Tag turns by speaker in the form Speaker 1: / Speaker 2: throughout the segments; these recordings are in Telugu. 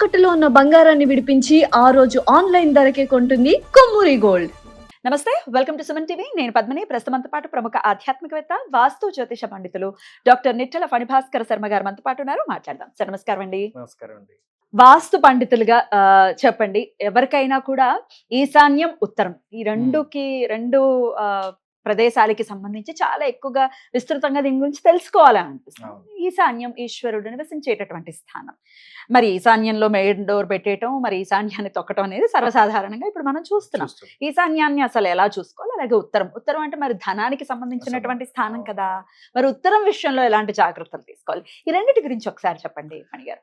Speaker 1: తాకట్టులో ఉన్న బంగారాన్ని విడిపించి ఆ రోజు ఆన్లైన్ ధరకే కొంటుంది కొమ్మూరి గోల్డ్.
Speaker 2: నమస్తే, వెల్కమ్ టు సుమన్ టీవీ. నేను పద్మిని. ప్రస్తుతంతో పాటు ప్రముఖ ఆధ్యాత్మికవేత్త, వాస్తు జ్యోతిష పండితులు డాక్టర్ నిట్టల ఫణిభాస్కర శర్మ గారు మనతో పాటు ఉన్నారు. మాట్లాడదాం సార్. నమస్కారం అండి.
Speaker 3: నమస్కారం అండి.
Speaker 2: వాస్తు పండితులుగా చెప్పండి, ఎవరికైనా కూడా ఈశాన్యం, ఉత్తరం ఈ రెండు ప్రదేశాలకి సంబంధించి చాలా ఎక్కువగా విస్తృతంగా దీని గురించి తెలుసుకోవాలని అనిపిస్తుంది. ఈశాన్యం ఈశ్వరుడు నివసించేటటువంటి స్థానం. మరి ఈశాన్యంలో మెయిన్ డోర్ పెట్టేయటం, మరి ఈశాన్యాన్ని తొక్కటం అనేది సర్వసాధారణంగా ఇప్పుడు మనం చూస్తున్నాం. ఈశాన్యాన్ని అసలు ఎలా చూసుకోవాలి? అలాగే ఉత్తరం అంటే మరి ధనానికి సంబంధించినటువంటి స్థానం కదా. మరి ఉత్తరం విషయంలో ఎలాంటి జాగ్రత్తలు తీసుకోవాలి? ఈ రెండింటి గురించి ఒకసారి చెప్పండి మణి గారు.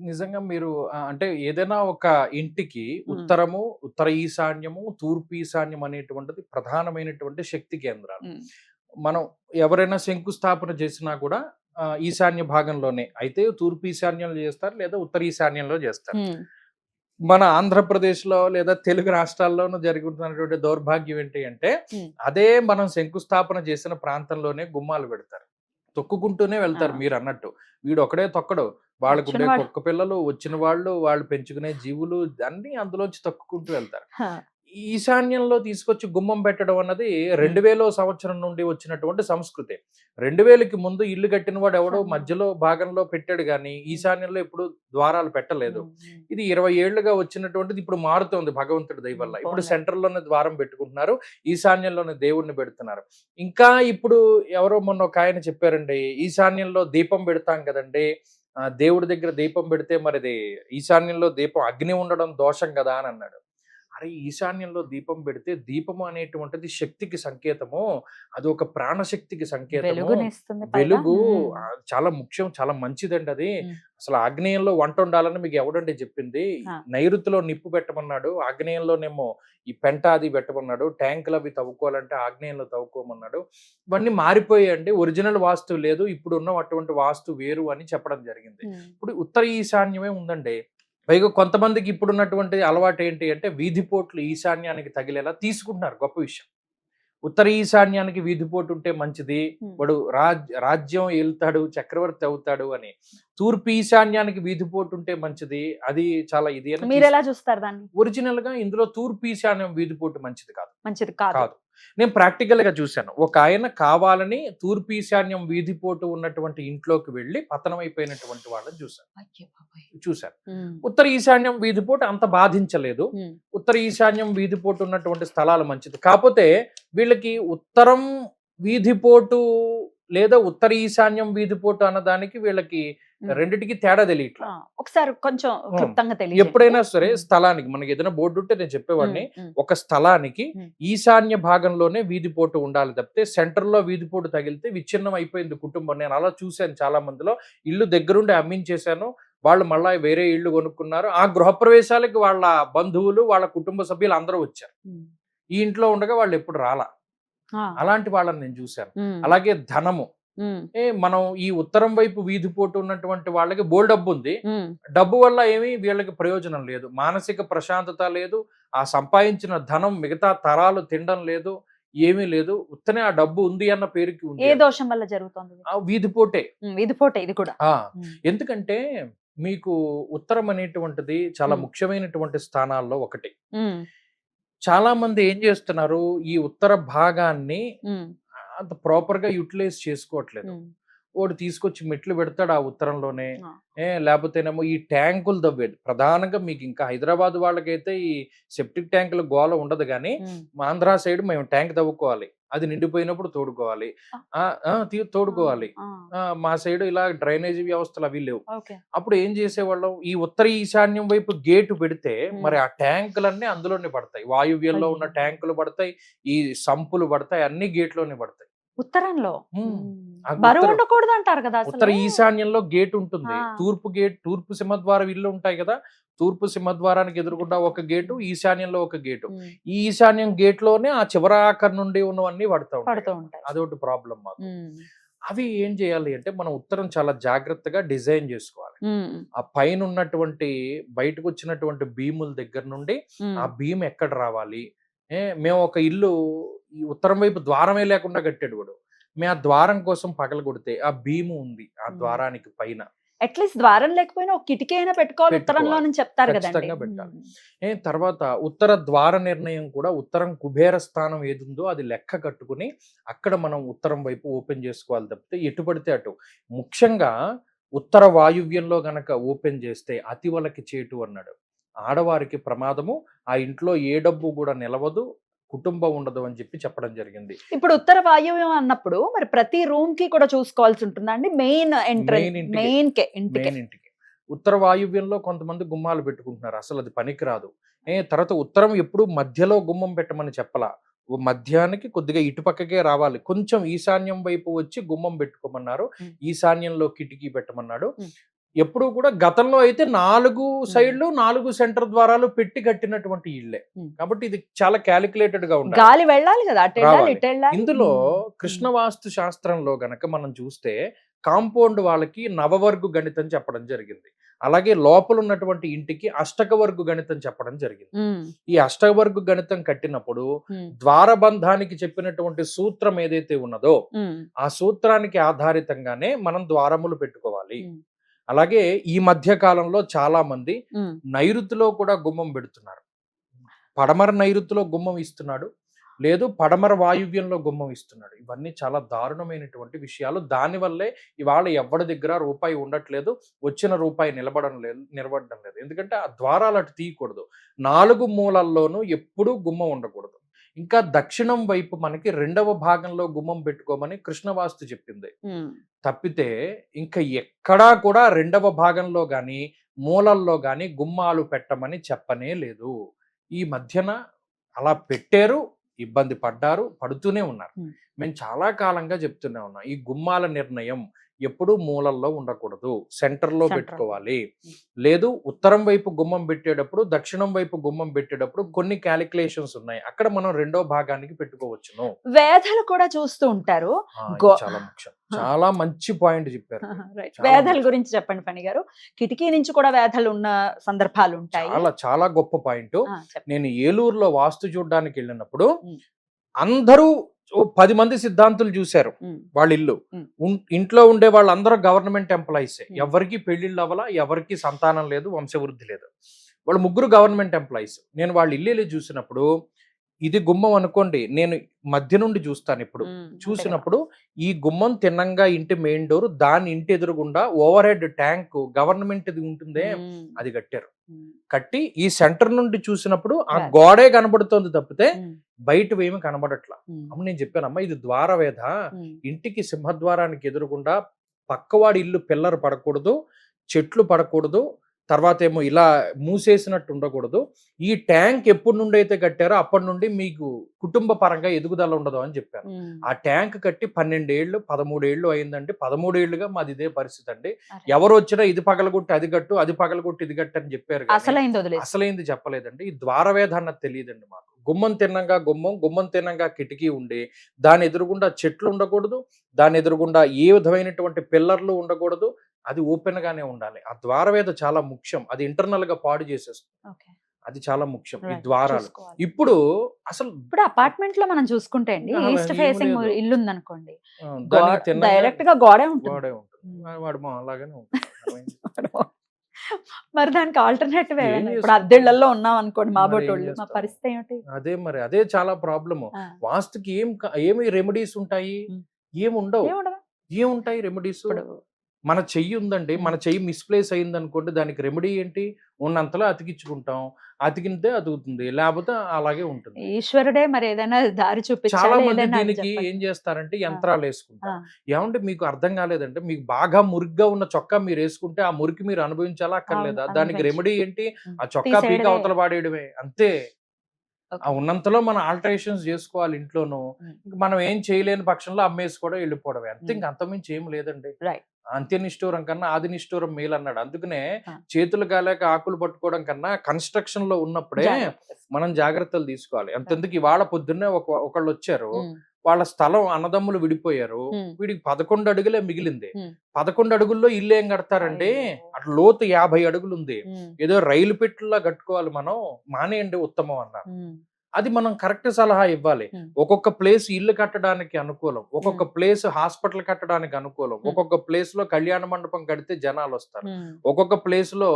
Speaker 3: నిజంగా మీరు అంటే ఏదైనా ఒక ఇంటికి ఉత్తరము, ఉత్తర ఈశాన్యము, తూర్పు ఈశాన్యం అనేటువంటిది ప్రధానమైనటువంటి శక్తి కేంద్రాలు. మనం ఎవరైనా శంకుస్థాపన చేసినా కూడా ఈశాన్య భాగంలోనే అయితే తూర్పు ఈశాన్యంలో చేస్తారు, లేదా ఉత్తర ఈశాన్యంలో చేస్తారు. మన ఆంధ్రప్రదేశ్ లో లేదా తెలుగు రాష్ట్రాల్లోనూ జరుగుతున్నటువంటి దౌర్భాగ్యం ఏంటి అంటే, అదే మనం శంకుస్థాపన చేసిన ప్రాంతంలోనే గుమ్మాలు పెడతారు, తొక్కుకుంటూనే వెళ్తారు. మీరు అన్నట్టు వీడు ఒకడే తొక్కడు, వాళ్ళకు ఉండే కుక్క పిల్లలు, వచ్చిన వాళ్ళు పెంచుకునే జీవులు అన్ని అందులోంచి తొక్కుకుంటూ వెళ్తారు. ఈశాన్యంలో తీసుకొచ్చి గుమ్మం పెట్టడం అన్నది 2000 సంవత్సరం నుండి వచ్చినటువంటి సంస్కృతి. 2000కి ముందు ఇల్లు కట్టిన వాడు ఎవడో మధ్యలో భాగంలో పెట్టాడు కానీ ఈశాన్యంలో ఎప్పుడు ద్వారాలు పెట్టలేదు. ఇది 20 ఏళ్లుగా వచ్చినటువంటిది. ఇప్పుడు మారుతోంది భగవంతుడి దయ వల్ల. ఇప్పుడు సెంటర్ లోనే ద్వారం పెట్టుకుంటున్నారు, ఈశాన్యంలోనే దేవుణ్ణి పెడుతున్నారు. ఇంకా ఇప్పుడు ఎవరో మొన్న ఒక ఆయన చెప్పారండి, ఈశాన్యంలో దీపం పెడతాం కదండి, దేవుడి దగ్గర దీపం పెడితే మరిది ఈశాన్యంలో దీపం అగ్ని ఉండడం దోషం కదా అని అన్నాడు. అరే, ఈశాన్యంలో దీపం పెడితే దీపము అనేటువంటిది శక్తికి సంకేతము, అది ఒక ప్రాణశక్తికి సంకేతము. వెలుగు చాలా ముఖ్యం, చాలా మంచిదండి అది. అసలు ఆగ్నేయంలో వంట ఉండాలని మీకు ఎవడండి చెప్పింది? నైరుతిలో నిప్పు పెట్టమన్నాడు, ఆగ్నేయంలోనేమో ఈ పెంట అది పెట్టమన్నాడు, ట్యాంకులు అవి తవ్వుకోవాలంటే ఆగ్నేయంలో తవ్వుకోమన్నాడు. ఇవన్నీ మారిపోయాయండి, ఒరిజినల్ వాస్తు లేదు, ఇప్పుడు ఉన్న అటువంటి వాస్తు వేరు అని చెప్పడం జరిగింది. ఇప్పుడు ఉత్తర ఈశాన్యమే ఉందండి. పైగా కొంతమందికి ఇప్పుడున్నటువంటి అలవాటు ఏంటి అంటే, వీధిపోట్లు ఈశాన్యానికి తగిలేలా తీసుకుంటున్నారు. గొప్ప విషయం. ఉత్తర ఈశాన్యానికి వీధిపోటు ఉంటే మంచిది, వాడు రాజ్యం ఏలుతాడు, చక్రవర్తి అవుతాడు అని. తూర్పు ఈశాన్యానికి వీధిపోటు ఉంటే మంచిది, అది చాలా ఇది అని.
Speaker 2: మీరు ఎలా చూస్తారు దాన్ని?
Speaker 3: ఒరిజినల్ గా ఇందులో తూర్పు ఈశాన్యం వీధిపోటు మంచిది
Speaker 2: కాదు.
Speaker 3: నేను ప్రాక్టికల్ గా చూశాను. ఒక ఆయన కావాలని తూర్పు ఈశాన్యం వీధిపోటు ఉన్నటువంటి ఇంట్లోకి వెళ్లి పతనం అయిపోయినటువంటి వాళ్ళని చూశాను. ఉత్తర ఈశాన్యం వీధిపోటు అంత బాధించలేదు. ఉత్తర ఈశాన్యం వీధిపోటు ఉన్నటువంటి స్థలాలు మంచిది. కాకపోతే వీళ్ళకి ఉత్తరం వీధిపోటు లేదా ఉత్తర ఈశాన్యం వీధిపోటు అన్నదానికి వీళ్ళకి రెండిటికి తేడా తెలియట్లా.
Speaker 2: ఒకసారి కొంచెం
Speaker 3: ఎప్పుడైనా సరే స్థలానికి మనకి ఏదైనా బోర్డు ఉంటే నేను చెప్పేవాడిని, ఒక స్థలానికి ఈశాన్య భాగంలోనే వీధిపోటు ఉండాలి తప్పితే సెంటర్ లో వీధిపోటు తగిలితే విచ్ఛిన్నం అయిపోయింది కుటుంబం. నేను అలా చూశాను చాలా మందిలో. ఇల్లు దగ్గరుండి అమ్మించేశాను, వాళ్ళు మళ్ళా వేరే ఇల్లు కొనుక్కున్నారు. ఆ గృహప్రవేశాలకి వాళ్ళ బంధువులు, వాళ్ళ కుటుంబ సభ్యులు అందరూ వచ్చారు. ఈ ఇంట్లో ఉండగా వాళ్ళు ఎప్పుడు రాలా. అలాంటి వాళ్ళని నేను చూశాను. అలాగే ధనము, మనం ఈ ఉత్తరం వైపు వీధిపోటు ఉన్నటువంటి వాళ్ళకి బోల్ డబ్బు ఉంది, డబ్బు వల్ల ఏమీ వీళ్ళకి ప్రయోజనం లేదు, మానసిక ప్రశాంతత లేదు, ఆ సంపాదించిన ధనం మిగతా తరాలు తినడం లేదు, ఏమీ లేదు. ఉత్తనే ఆ డబ్బు ఉంది అన్న పేరుకి ఉంది.
Speaker 2: ఏ దోషం వల్ల జరుగుతుంది?
Speaker 3: వీధిపోటే
Speaker 2: ఇది కూడా.
Speaker 3: ఎందుకంటే మీకు ఉత్తరం అనేటువంటిది చాలా ముఖ్యమైనటువంటి స్థానాల్లో ఒకటి. చాలా మంది ఏం చేస్తున్నారు, ఈ ఉత్తర భాగాన్ని అంత ప్రాపర్ గా యూటిలైజ్ చేసుకోవట్లేదు. వాడు తీసుకొచ్చి మెట్లు పెడతాడు ఆ ఉత్తరంలోనే, లేకపోతేనేమో ఈ ట్యాంకులు తవ్వేది ప్రధానంగా. మీకు ఇంకా హైదరాబాద్ వాళ్ళకైతే ఈ సెప్టిక్ ట్యాంకుల గోల ఉండదు, కానీ ఆంధ్ర సైడ్ మేము ట్యాంక్ తవ్వుకోవాలి, అది నిండిపోయినప్పుడు తోడుకోవాలి. మా సైడ్ ఇలా డ్రైనేజీ వ్యవస్థలు అవి లేవు. అప్పుడు ఏం చేసేవాళ్ళం, ఈ ఉత్తర ఈశాన్యం వైపు గేటు పెడితే మరి ఆ ట్యాంకులన్నీ అందులోనే పడతాయి, వాయువ్యంలో ఉన్న ట్యాంకులు పడతాయి, ఈ సంపులు పడతాయి, అన్ని గేట్లోనే పడతాయి.
Speaker 2: ఉత్తరంలో బరువు ఉండకూడదు అంటారు కదా.
Speaker 3: ఉత్తర ఈశాన్యంలో గేట్ ఉంటుంది, తూర్పు సింహద్వారం ఇల్లు ఉంటాయి కదా, తూర్పు సింహద్వారానికి ఎదురుగుండా ఒక గేటు, ఈశాన్యంలో ఒక గేటు. ఈ ఈశాన్యం గేట్ లోనే ఆ చివరాఖరి నుండి ఉన్నవన్నీ పడుతూ ఉంటాయి. అదొకటి ప్రాబ్లం మాకు. అవి ఏం చేయాలి అంటే, మనం ఉత్తరం చాలా జాగ్రత్తగా డిజైన్ చేసుకోవాలి. ఆ పైన ఉన్నటువంటి బయటకు వచ్చినటువంటి భీముల దగ్గర నుండి ఆ భీమ్ ఎక్కడ రావాలి. మేము ఒక ఇల్లు ఈ ఉత్తరం వైపు ద్వారమే లేకుండా కట్టాడు వాడు. మేము ఆ ద్వారం కోసం పగలగొడితే ఆ భీము ఉంది ఆ ద్వారానికి పైన,
Speaker 2: అట్లీస్ట్ ద్వారం లేకపోయినా ఒక కిటికీ అయినా పెట్టుకోవాలి ఉత్తరంలో
Speaker 3: పెట్టుకోవాలి.
Speaker 2: అని చెప్తారు
Speaker 3: ఖచ్చితంగా
Speaker 2: కదండి.
Speaker 3: పెట్టాలి. తర్వాత ఉత్తర ద్వార నిర్ణయం కూడా ఉత్తరం కుబేర స్థానం ఏదుందో అది లెక్క కట్టుకుని అక్కడ మనం ఉత్తరం వైపు ఓపెన్ చేసుకోవాలి తప్పితే ఎటు పడితే అటు. ముఖ్యంగా ఉత్తర వాయువ్యంలో గనక ఓపెన్ చేస్తే అతివలకి చేటు అన్నాడు. ఆడవారికి ప్రమాదము, ఆ ఇంట్లో ఏ డబ్బు కూడా నిలవదు, కుటుంబం ఉండదు అని చెప్పడం జరిగింది.
Speaker 2: ఇప్పుడు ఉత్తర వాయువ్యం అన్నప్పుడు మరి ప్రతి రూమ్ కి కూడా చూసుకోవాల్సి ఉంటుందా అండి? మెయిన్ ఎంట్రన్స్, మెయిన్
Speaker 3: ఇంటికి ఉత్తర వాయువ్యంలో కొంతమంది గుమ్మాలు పెట్టుకుంటున్నారు, అసలు అది పనికిరాదు. తర్వాత ఉత్తరం ఎప్పుడు మధ్యలో గుమ్మం పెట్టమని చెప్పలా, మధ్యానికి కొద్దిగా ఇటుపక్కకే రావాలి, కొంచెం ఈశాన్యం వైపు వచ్చి గుమ్మం పెట్టుకోమన్నారు, ఈశాన్యంలో కిటికీ పెట్టమన్నాడు. ఎప్పుడు కూడా గతంలో అయితే 4 సైడ్లు 4 సెంటర్ ద్వారాలు పెట్టి కట్టినటువంటి ఇళ్ళే, కాబట్టి ఇది చాలా క్యాలిక్యులేటెడ్ గా ఉండాలి,
Speaker 2: గాలి వెళ్ళాలి కదా, అటు వెళ్ళాలి ఇటు వెళ్ళాలి.
Speaker 3: ఇందులో కృష్ణవాస్తు శాస్త్రంలో గనక మనం చూస్తే కాంపౌండ్ వాళ్ళకి నవవర్గు గణితం చెప్పడం జరిగింది, అలాగే లోపల ఉన్నటువంటి ఇంటికి అష్టకవర్గు గణితం చెప్పడం జరిగింది. ఈ అష్టవర్గు గణితం కట్టినప్పుడు ద్వారబంధానికి చెప్పినటువంటి సూత్రం ఏదైతే ఉన్నదో ఆ సూత్రానికి ఆధారితంగానే మనం ద్వారములు పెట్టుకోవాలి. అలాగే ఈ మధ్య కాలంలో చాలా మంది నైరుతిలో కూడా గుమ్మం పెడుతున్నారు, పడమర నైరుతిలో గుమ్మం ఇస్తున్నాడు, లేదు పడమర వాయువ్యంలో గుమ్మం ఇస్తున్నాడు. ఇవన్నీ చాలా దారుణమైనటువంటి విషయాలు. దానివల్లే ఇవాళ ఎవరి దగ్గర రూపాయి ఉండట్లేదు, వచ్చిన రూపాయి నిలబడడం లేదు. ఎందుకంటే ఆ ద్వారాలు అటు తీయకూడదు, 4 మూలల్లోనూ ఎప్పుడూ గుమ్మం ఉండకూడదు. ఇంకా దక్షిణం వైపు మనకి 2వ భాగంలో గుమ్మం పెట్టుకోమని కృష్ణవాస్తు చెప్పింది తప్పితే ఇంకా ఎక్కడా కూడా 2వ భాగంలో గాని మూలల్లో గాని గుమ్మాలు పెట్టమని చెప్పనే లేదు. ఈ మధ్యన అలా పెట్టారు, ఇబ్బంది పడ్డారు, పడుతూనే ఉన్నారు. మేము చాలా కాలంగా చెప్తూనే ఉన్నాం, ఈ గుమ్మాల నిర్ణయం ఎప్పుడు మూలల్లో ఉండకూడదు, సెంటర్లో పెట్టుకోవాలి. లేదు ఉత్తరం వైపు గుమ్మం పెట్టేటప్పుడు, దక్షిణం వైపు గుమ్మం పెట్టేటప్పుడు కొన్ని క్యాలిక్యులేషన్స్ ఉన్నాయి, అక్కడ మనం 2వ భాగానికి పెట్టుకోవచ్చును.
Speaker 2: వేదలు కూడా చూస్తూ ఉంటారు,
Speaker 3: చాలా ముఖ్యం, చాలా మంచి పాయింట్ చెప్పారు.
Speaker 2: వేదల గురించి చెప్పండి ఫణి గారు. కిటికీ నుంచి కూడా వేదలు ఉన్న సందర్భాలు ఉంటాయి.
Speaker 3: చాలా చాలా గొప్ప పాయింట్. నేను ఏలూరులో వాస్తు చూడడానికి వెళ్ళినప్పుడు అందరూ 10 మంది సిద్ధాంతులు చూశారు, వాళ్ళ ఇల్లు ఇంట్లో ఉండే వాళ్ళందరూ గవర్నమెంట్ ఎంప్లాయీస్, ఎవరికి పెళ్లిళ్ళు అవ్వాలా, ఎవరికి సంతానం లేదు, వంశవృద్ధి లేదు, వాళ్ళు 3 గవర్నమెంట్ ఎంప్లాయీస్. నేను వాళ్ళ ఇల్లు చూసినప్పుడు ఇది గుమ్మం అనుకోండి, నేను మధ్య నుండి చూస్తాను ఇప్పుడు, చూసినప్పుడు ఈ గుమ్మం తిన్నంగా ఇంటి మెయిన్ డోర్, దాని ఇంటి ఎదురుగుండా ఓవర్ హెడ్ ట్యాంక్ గవర్నమెంట్ ఉంటుందే అది కట్టారు. కట్టి ఈ సెంటర్ నుండి చూసినప్పుడు ఆ గోడే కనబడుతోంది తప్పితే బయట ఏమి కనబడట్లా. అమ్మ నేను చెప్పానమ్మా ఇది ద్వారవేధ, ఇంటికి సింహద్వారానికి ఎదురుగుండా పక్కవాడి ఇల్లు పిల్లర్ పడకూడదు, చెట్లు పడకూడదు, తర్వాత ఏమో ఇలా మూసేసినట్టు ఉండకూడదు, ఈ ట్యాంక్ ఎప్పటి నుండి అయితే కట్టారో అప్పటి నుండి మీకు కుటుంబ పరంగా ఎదుగుదల ఉండదు అని చెప్పాను. ఆ ట్యాంక్ కట్టి 12 ఏళ్ళు 13 ఏళ్ళు అయిందండి, 13 ఏళ్ళుగా మాది ఇదే పరిస్థితి అండి. ఎవరు వచ్చినా ఇది పగలగొట్టి అది కట్టు, అది పగలగొట్టి ఇది కట్టు అని చెప్పారు, అసలైంది చెప్పలేదండి. ఈ ద్వారవేధ అన్నది తెలియదండి మాకు. గుమ్మం తిన్నంగా గుమ్మం, గుమ్మం తిన్నంగా కిటికీ ఉండి దాని ఎదురుగుండా చెట్లు ఉండకూడదు, దాని ఎదురుగుండా ఏ విధమైనటువంటి పిల్లర్లు ఉండకూడదు, అది ఓపెన్ గానే ఉండాలి. ఆ ద్వారవేధ చాలా ముఖ్యం, అది ఇంటర్నల్ గా పాడు చేసేస్తుంది, అది చాలా ముఖ్యం ఈ ద్వారాలు. ఇప్పుడు
Speaker 2: అపార్ట్మెంట్ లో మనం చూసుకుంటే అండి, ఈస్ట్ ఫేసింగ్ ఇల్లు ఉంది అనుకోండి, డైరెక్ట్ గా గోడే ఉంటుంది,
Speaker 3: వాడు అలాగానే ఉంటుంది.
Speaker 2: మరి దానికి ఆల్టర్నేటివ్ ఇప్పుడు అద్దెళ్లలో ఉన్నాం అనుకోండి, మా బోటోళ్ళు, మా పరిస్థితి ఏమిటి?
Speaker 3: అదే చాలా ప్రాబ్లమ్. వాస్తుకి ఏమి రెమెడీస్ ఉంటాయి? ఏముంటాయి రెమెడీస్? మన చెయ్యి ఉందండి, మన చెయ్యి మిస్ప్లేస్ అయింది అనుకోండి, దానికి రెమెడీ ఏంటి? ఉన్నంతలో అతికించుకుంటాం, అతికితే అతుకుతుంది, లేకపోతే అలాగే ఉంటుంది.
Speaker 2: ఈశ్వరుడే మరి ఏదైనా దారి చూపించాలి.
Speaker 3: చాలా మంది దీనికి ఏం చేస్తారంటే యంత్రాలు వేసుకుంటారు. ఏమంటే మీకు అర్థం కాలేదంటే, మీకు బాగా మురిగ్గా ఉన్న చొక్కా మీరు వేసుకుంటే ఆ మురికి మీరు అనుభవించాలా అక్కర్లేదా? దానికి రెమెడీ ఏంటి? ఆ చొక్కా పీక అవతల పాడేయడమే, అంతే. ఆ ఉన్నంతలో మనం ఆల్టరేషన్స్ చేసుకోవాలి ఇంట్లోనూ. మనం ఏం చేయలేని పక్షంలో అమ్మేసుకోవడం, వెళ్ళిపోవడమే, అంతే. ఇంక అంతమించి ఏం లేదండి. అంత్యనిష్ఠూరం కన్నా ఆది నిష్ఠూరం మేలు అన్నాడు. అందుకనే చేతులు కాలేక ఆకులు పట్టుకోవడం కన్నా కన్స్ట్రక్షన్ లో ఉన్నప్పుడే మనం జాగ్రత్తలు తీసుకోవాలి. అంతెందుకు ఇవాళ పొద్దున్నే ఒకళ్ళు వచ్చారు, వాళ్ళ స్థలం అన్నదమ్ములు విడిపోయారు, వీడికి 11 అడుగులే మిగిలింది. 11 అడుగుల్లో ఇల్లు ఏం కడతారండి? అట్లా లోతు 50 అడుగులు ఉంది, ఏదో రైలు పెట్టులా కట్టుకోవాలి మనం, మానేయండి ఉత్తమం అన్నారు. అది మనం కరెక్ట్ సలహా ఇవ్వాలి. ఒక్కొక్క ప్లేస్ ఇల్లు కట్టడానికి అనుకూలం, ఒక్కొక్క ప్లేస్ హాస్పిటల్ కట్టడానికి అనుకూలం, ఒక్కొక్క ప్లేస్ లో కళ్యాణ మండపం కడితే జనాలు వస్తారు, ఒక్కొక్క ప్లేస్ లో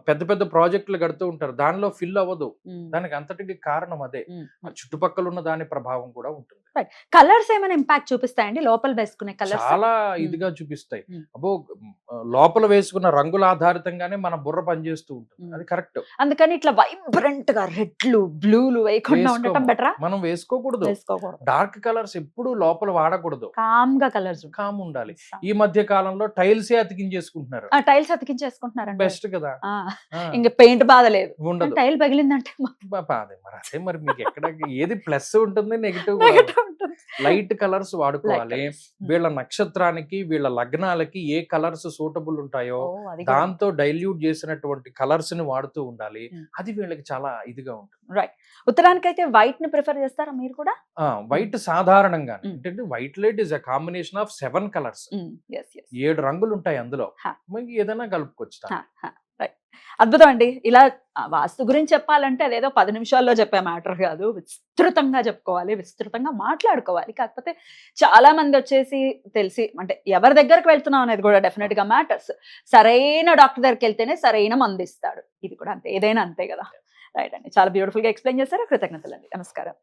Speaker 3: పెద్ద పెద్ద ప్రాజెక్టులు కడుతూ ఉంటారు, దానిలో ఫిల్ అవ్వదు. దానికి అంతటికి కారణం అదే. ఆ చుట్టుపక్కల ఉన్న దాని ప్రభావం కూడా ఉంటుంది.
Speaker 2: కలర్స్ ఏమైనా ఇంపాక్ట్ చూపిస్తాయండి లోపల వేసుకునే కలర్స్?
Speaker 3: చాలా ఇదిగా చూపిస్తాయి. అబ్బో, లోపల వేసుకున్న రంగుల ఆధారితంగానే మన బుర్ర పనిచేస్తూ ఉంటుంది. అది కరెక్ట్.
Speaker 2: అందుకని ఇట్లా వైబ్రెంట్ గా రెడ్లు బ్లూలు వేయకుండా ఉండటం బెటరా?
Speaker 3: మనం వేసుకోకూడదు. డార్క్ కలర్స్ ఎప్పుడు లోపల వాడకూడదు.
Speaker 2: కామ్ గా కలర్స్
Speaker 3: కామ్ ఉండాలి. ఈ మధ్య కాలంలో టైల్సే అతికించేసుకుంటున్నారు.
Speaker 2: టైల్స్ అతికించేసుకుంటున్నారు,
Speaker 3: బెస్ట్ కదా.
Speaker 2: ఇంకా పెయింట్ బాధ లేదు,
Speaker 3: ఉండదు.
Speaker 2: టైల్ పగిలిందంటే
Speaker 3: అదే మరి మీకు ఎక్కడ ఏది ప్లస్ ఉంటుంది, నెగిటివ్. లైట్ కలర్స్ వాడుకోవాలి. వీళ్ళ నక్షత్రానికి వీళ్ళ లగ్నాలకి ఏ కలర్స్ సూటబుల్ ఉంటాయో దాంతో డైల్యూట్ చేసినటువంటి కలర్స్ ని వాడుతూ ఉండాలి. అది వీళ్ళకి చాలా ఇదిగా ఉంటుంది.
Speaker 2: రైట్. ఉత్తరానికి అయితే వైట్ ని ప్రిఫర్ చేస్తారా మీరు కూడా?
Speaker 3: వైట్ సాధారణంగా ఏంటంటే white light is a combination of 7 colours. 7 రంగులు ఉంటాయి అందులో. ఏదైనా కలుపుకొచ్చు.
Speaker 2: అద్భుతం అండి. ఇలా వాస్తు గురించి చెప్పాలంటే అదేదో 10 నిమిషాల్లో చెప్పే మ్యాటర్ కాదు, విస్తృతంగా చెప్పుకోవాలి, విస్తృతంగా మాట్లాడుకోవాలి. కాకపోతే చాలా మంది వచ్చేసి తెలిసి అంటే ఎవరి దగ్గరకు వెళ్తున్నాం అనేది కూడా డెఫినెట్ గా మ్యాటర్స్. సరైన డాక్టర్ దగ్గరికి వెళ్తేనే సరైన మందు ఇస్తాడు. ఇది కూడా అంతే, ఏదైనా అంతే కదా. రైట్ అండి, చాలా బ్యూటిఫుల్ గా ఎక్స్ప్లెయిన్ చేశారు. కృతజ్ఞతలు అండి. నమస్కారం.